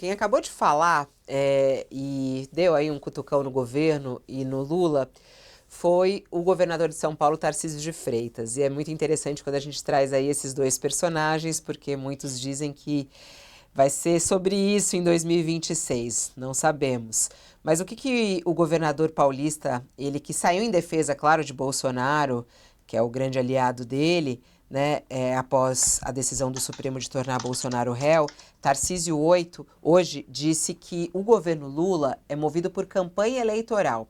quem acabou de falar e deu aí um cutucão no governo e no Lula foi o governador de São Paulo, Tarcísio de Freitas. E é muito interessante quando a gente traz aí esses dois personagens, porque muitos dizem que vai ser sobre isso em 2026, não sabemos. Mas o que o governador paulista, ele que saiu em defesa, claro, de Bolsonaro, que é o grande aliado dele, né, após a decisão do Supremo de tornar Bolsonaro réu, Tarcísio hoje disse que o governo Lula é movido por campanha eleitoral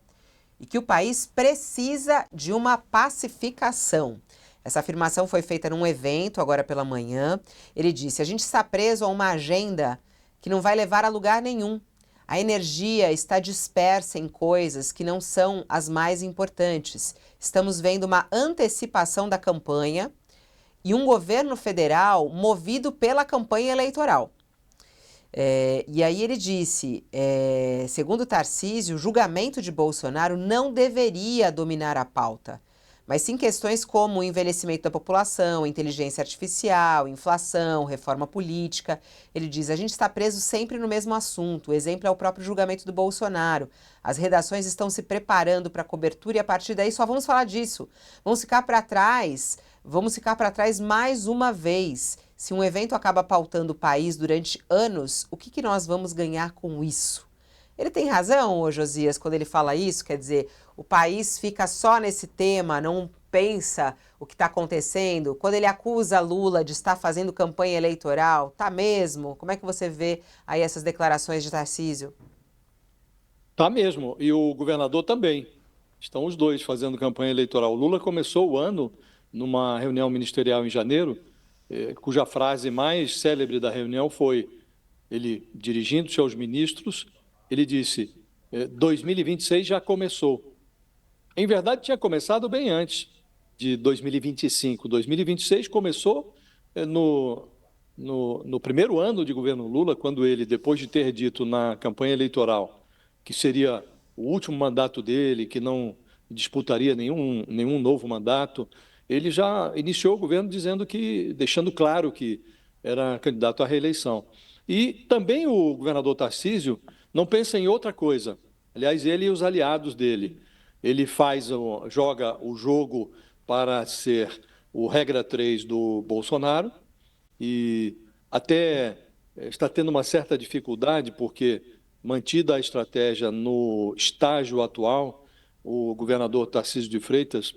e que o país precisa de uma pacificação. Essa afirmação foi feita num evento agora pela manhã. Ele disse: a gente está preso a uma agenda que não vai levar a lugar nenhum. A energia está dispersa em coisas que não são as mais importantes. Estamos vendo uma antecipação da campanha e um governo federal movido pela campanha eleitoral. E aí ele disse, segundo Tarcísio, o julgamento de Bolsonaro não deveria dominar a pauta, mas sim questões como o envelhecimento da população, inteligência artificial, inflação, reforma política. Ele diz, a gente está preso sempre no mesmo assunto. O exemplo é o próprio julgamento do Bolsonaro. As redações estão se preparando para a cobertura e a partir daí só vamos falar disso. Vamos ficar para trás mais uma vez. Se um evento acaba pautando o país durante anos, o que nós vamos ganhar com isso? Ele tem razão, ô Josias, quando ele fala isso, quer dizer, o país fica só nesse tema, não pensa o que está acontecendo. Quando ele acusa Lula de estar fazendo campanha eleitoral, tá mesmo? Como é que você vê aí essas declarações de Tarcísio? Tá mesmo, e o governador também. Estão os dois fazendo campanha eleitoral. O Lula começou o ano numa reunião ministerial em janeiro, cuja frase mais célebre da reunião foi, ele dirigindo-se aos ministros, ele disse, 2026 já começou. Em verdade, tinha começado bem antes de 2025. 2026 começou no primeiro ano de governo Lula, quando ele, depois de ter dito na campanha eleitoral que seria o último mandato dele, que não disputaria nenhum novo mandato, ele já iniciou o governo deixando claro que era candidato à reeleição. E também o governador Tarcísio não pensa em outra coisa. Aliás, ele e os aliados dele. Ele joga o jogo para ser o regra 3 do Bolsonaro e até está tendo uma certa dificuldade, porque, mantida a estratégia no estágio atual, o governador Tarcísio de Freitas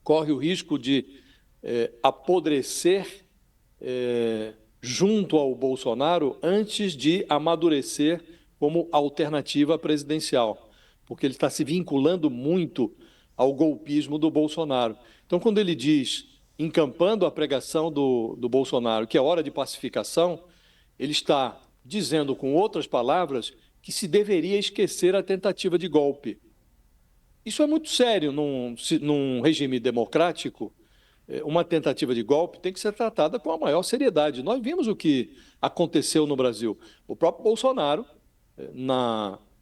corre o risco de apodrecer junto ao Bolsonaro antes de amadurecer como alternativa presidencial, porque ele está se vinculando muito ao golpismo do Bolsonaro. Então, quando ele diz, encampando a pregação do Bolsonaro, que é hora de pacificação, ele está dizendo, com outras palavras, que se deveria esquecer a tentativa de golpe. Isso é muito sério num regime democrático. Uma tentativa de golpe tem que ser tratada com a maior seriedade. Nós vimos o que aconteceu no Brasil. O próprio Bolsonaro,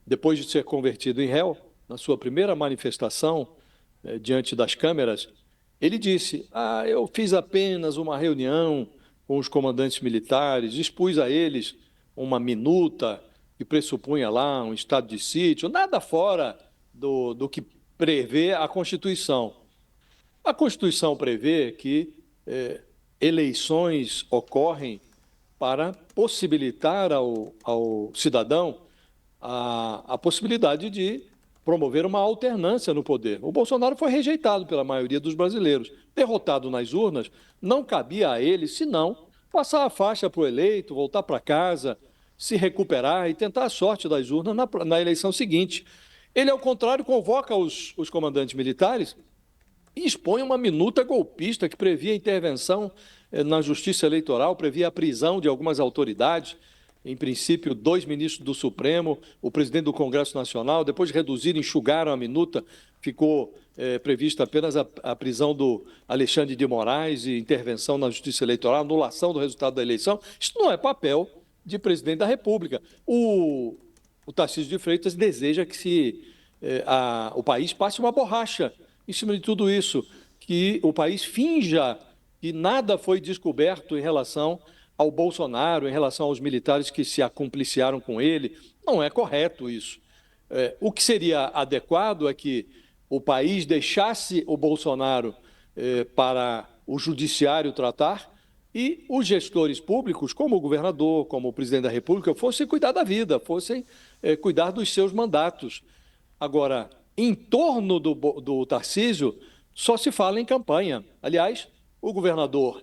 depois de ser convertido em réu, na sua primeira manifestação diante das câmeras, ele disse, eu fiz apenas uma reunião com os comandantes militares, expus a eles uma minuta que pressupunha lá um estado de sítio, nada fora do que prevê a Constituição. A Constituição prevê que eleições ocorrem para possibilitar ao cidadão a possibilidade de promover uma alternância no poder. O Bolsonaro foi rejeitado pela maioria dos brasileiros. Derrotado nas urnas, não cabia a ele, senão, passar a faixa para o eleito, voltar para casa, se recuperar e tentar a sorte das urnas na eleição seguinte. Ele, ao contrário, convoca os comandantes militares e expõe uma minuta golpista que previa intervenção na justiça eleitoral, previa a prisão de algumas autoridades, em princípio, 2 ministros do Supremo, o presidente do Congresso Nacional. Depois de reduzir, enxugaram a minuta, ficou prevista apenas a prisão do Alexandre de Moraes e intervenção na justiça eleitoral, anulação do resultado da eleição. Isso não é papel de presidente da República. O Tarcísio de Freitas deseja que o país passe uma borracha em cima de tudo isso, que o país finja que nada foi descoberto em relação ao Bolsonaro, em relação aos militares que se acumpliciaram com ele. Não é correto isso. O que seria adequado é que o país deixasse o Bolsonaro para o judiciário tratar e os gestores públicos, como o governador, como o presidente da República, fossem cuidar da vida, fossem cuidar dos seus mandatos. Agora, em torno do Tarcísio, só se fala em campanha. Aliás, o governador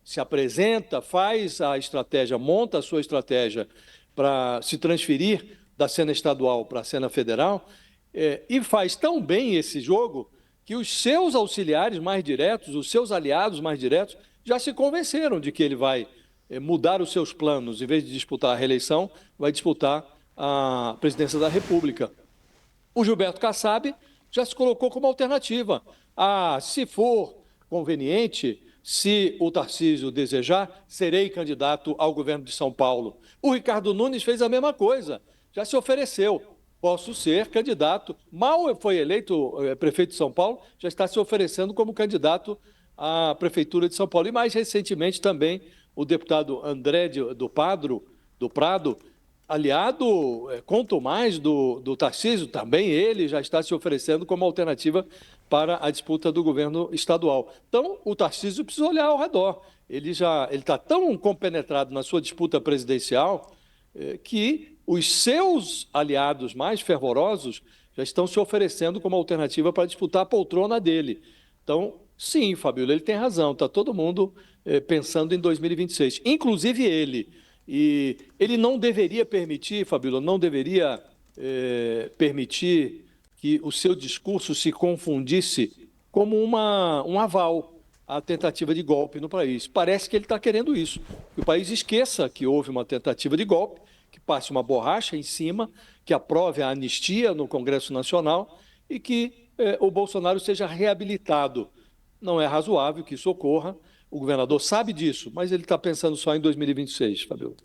se apresenta, faz a estratégia, monta a sua estratégia para se transferir da cena estadual para a cena federal, e faz tão bem esse jogo que os seus auxiliares mais diretos, os seus aliados mais diretos, já se convenceram de que ele vai mudar os seus planos. Em vez de disputar a reeleição, vai disputar a presidência da República. O Gilberto Kassab já se colocou como alternativa. Se for conveniente, se o Tarcísio desejar, serei candidato ao governo de São Paulo. O Ricardo Nunes fez a mesma coisa, já se ofereceu. Posso ser candidato. Mal foi eleito prefeito de São Paulo, já está se oferecendo como candidato à prefeitura de São Paulo. E mais recentemente também o deputado André do Prado, aliado, quanto mais do Tarcísio, também ele já está se oferecendo como alternativa para a disputa do governo estadual. Então, o Tarcísio precisa olhar ao redor. Ele está tão compenetrado na sua disputa presidencial que os seus aliados mais fervorosos já estão se oferecendo como alternativa para disputar a poltrona dele. Então, sim, Fabíola, ele tem razão, está todo mundo pensando em 2026, inclusive ele. E ele não deveria permitir, Fabíola, não deveria permitir que o seu discurso se confundisse como um aval à tentativa de golpe no país. Parece que ele está querendo isso, que o país esqueça que houve uma tentativa de golpe, que passe uma borracha em cima, que aprove a anistia no Congresso Nacional e que o Bolsonaro seja reabilitado. Não é razoável que isso ocorra. O governador sabe disso, mas ele está pensando só em 2026, Fabíola.